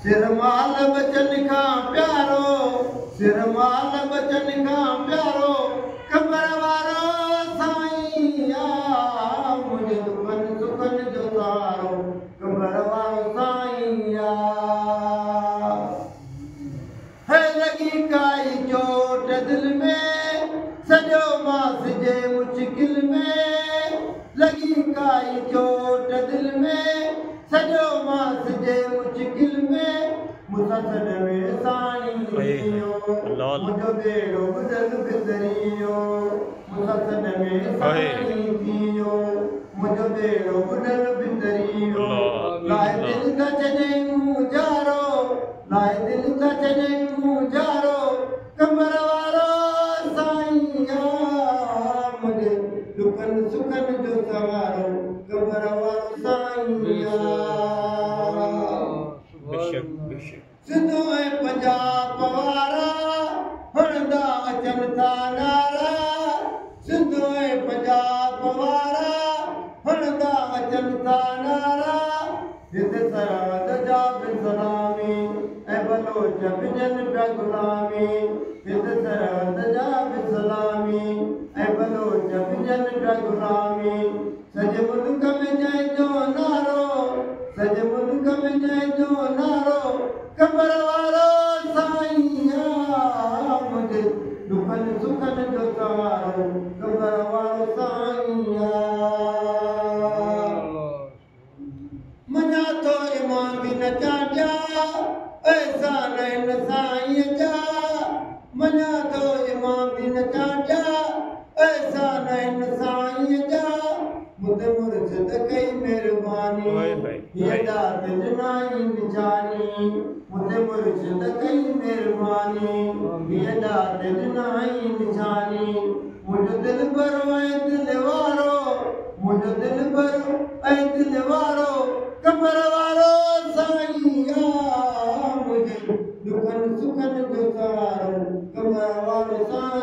सिरमाल बचन का प्यारो, सिरमाल बचन का प्यारो, कबर वारो साईया, मुझे दुखन सुखन जो तारो, कबर वारो साईया। है लगी काई चोट दिल में, सजो मास जे मुश्किल में, लगी काई चोट दिल में, सजो मास जे मुश्किल में, मुसलसल में सानी थियो, मुझो बेड़ो बुदल बिदरियो, मुसलसल में सानी थियो, मुझो बेड़ो बुदल बिदरियो, लाए दिल का चने मुजारो, लाए दिल का चने मुजारो, कमर वारो साईया, मुझे दुखन सुखन जो सवारो, कमर वारो साईया। सिंधु ऐं पंजाब वारा हणंदा अचनि था नारा, सिंधु ऐं पंजाब वारा हणंदा अचनि था नारा, हिते सरहद जा बि सलामी ऐं बलोच ॿिन्हिनि पिया गुलामी, हिते सरहद जा बि सलामी ऐं बलोच ॿिन्हिनि पिया गुलामी, सॼे मुल्क में जंहिंजो नारो, सॼे मुल्क में जंहिंजो नारो, कबर वारो साईया, मुझे दुखन सुखन जो सवारो, कबर वारो साईया। मना तो इमाम भी न चाटिया, ऐसा नैन साईं जा, मना तो इमाम भी न चाटिया, ऐसा नैन साईं जा, मुझे मुर्शिद कई मेहरबानी, ये दात जनाई निशानी, मुझे मुर्शिद कई मेहरबानी, ये दात जनाई निशानी, मुझे दिल भरो ऐ दिल वारो, मुझे दिल भरो ऐ दिल वारो, कबर वारो साईया, मुझे दुखन सुखन जो सवारो, कबर वारो साईया।